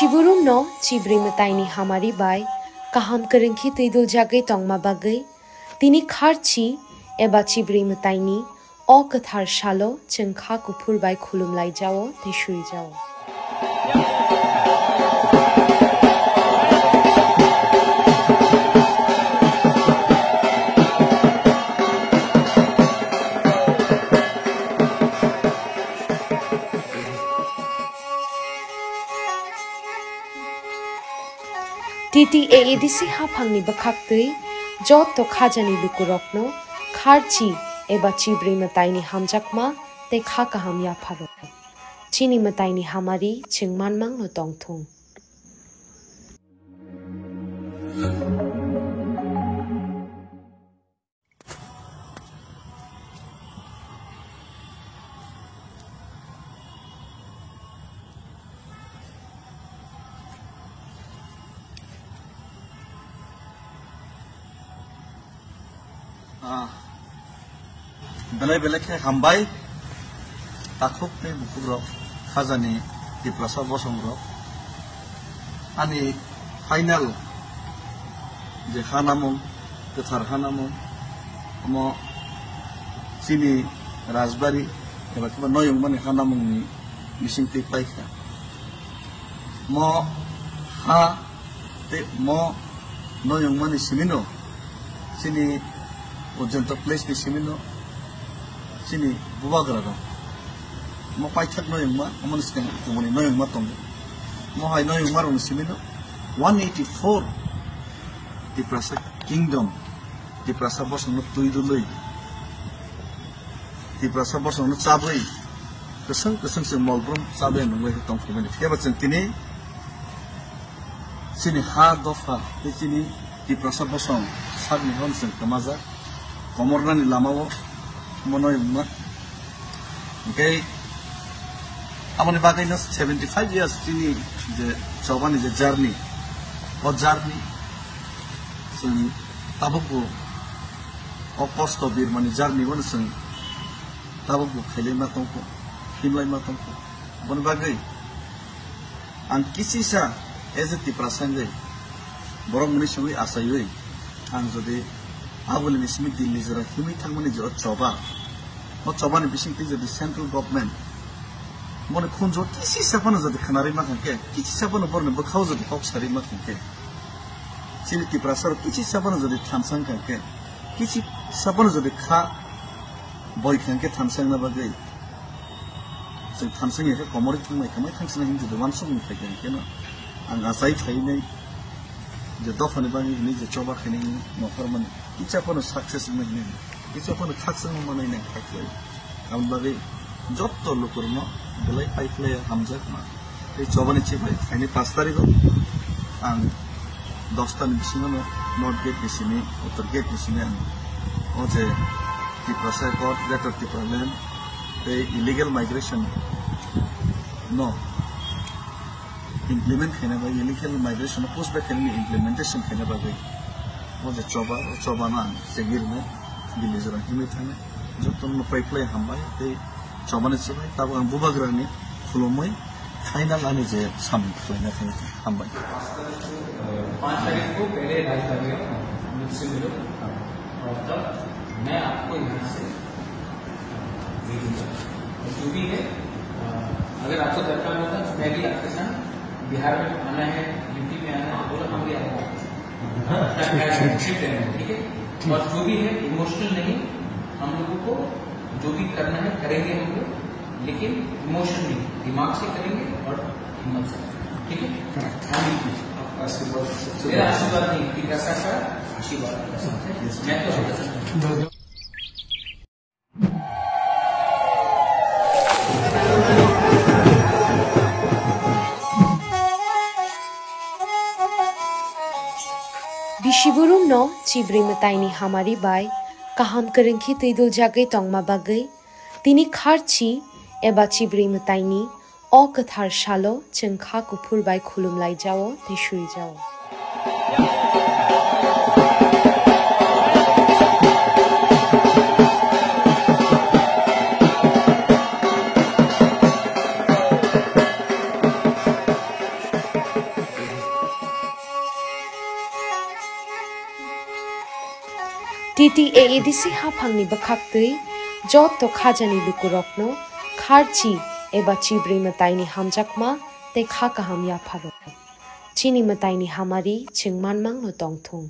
Bishiburum no chibri mataini hamari bai kaham kerengki tuidul jagai tongma bagai tini kharchi eba chibri mataini o kathar shalo chengkha kupur bai khulum lai jao tishui jao TTAADC hapangni bakhaktui jot to khajani lukurokno kharchi eba chibri mataini hamjakma te kha kaham ya pharo chini mataini hamari chingmanmang no tongthung Belai-belai ke hambai takuk ni buku rok khazani di prasa bosong rok ani final je hanamung kethar hanamung mo sini rasbari eba kiba noyong mani hanamung ni mising ti paika mo ha te mo noyong mani simino sini ujento place ni simino sini bubagra ro mo paithak noyong ma amon sken kumoni noyong ma tong mo hai noyong ma ro simino 184 di prasa kingdom di prasa bosong no tuidului di prasa bosong no chabai keseng se molbrum chabai no ngai tong kumeni keba chentini sini ha dofa sini di prasa bosong sagni hon sen kamaza komorna ni lamawo monoyong ma okay amoni bagai no 75 years sini je chobani je journey o journey sun tabuku o posto bir mani journey won sun tabuku khele ma tongko himlai ma tongko bon bagai ang kisi sa ezeti prasangai borong muni sui asayoi ang jodi abul nismi dilli jara himi thangmani jo choba o choba ni bising ti jodi central government mone khunjo kisi sapana jodi khanari ma khangke kisi sapana borne bkhau jodi kok sari ma khangke sini ti prasar kisi sapana jodi thamsang khangke kisi sapana jodi kha boy khangke thamsang na bagai sing thamsang ye komori thangmai kamai thangsang hin jodi wansung ni khangke no ang asai thainai je dofani bangi ni je choba khani no farman kicha kono success magni kicha kono khaksang manai nai khaklai am bagai jotto lukurno belai paifle hamjak ma ei chobani chibai khani 5 tarikh ang 10 tan bisino north gate bisini uttar gate bisini o je ti prasai court letter ti problem the illegal migration no implement khena ba illegal migration post back implementation khena ba gai moje choba na segir me dilizera himi thane joton no pipeline hambai te chobane chibai tabo ang bubagra ni khulomai final ani je sam khloina khani hambai 5 तारीख को पहले 2.5 तारीख मुझसे मिलो और तब मैं आपको यहाँ से भेजूंगा जो भी है अगर आपको दरकार होता तो मैं भी आपके साथ बिहार में आना है यूपी में आना है बोला हम भी आएंगे ठीक है और जो भी है इमोशनल नहीं हम लोगों को जो भी करना है करेंगे हम लोग लेकिन इमोशन नहीं दिमाग से करेंगे और हिम्मत से ठीक है मेरा आशीर्वाद नहीं कि कैसा का आशीर्वाद मैं तो Bishiburum no chibri mataini hamari bai kaham kerengki tuidul jagai tongma bagai tini kharchi eba chibri mataini o kathar shalo chengkha kupur bai khulum lai jao tishui jao TTAADC hafangni bakhaktui jotto khajani lukurokno kharchi eba chibri mataini hamjakma te kha kaham ya pharo chini mataini hamari chingmanmang no tongthung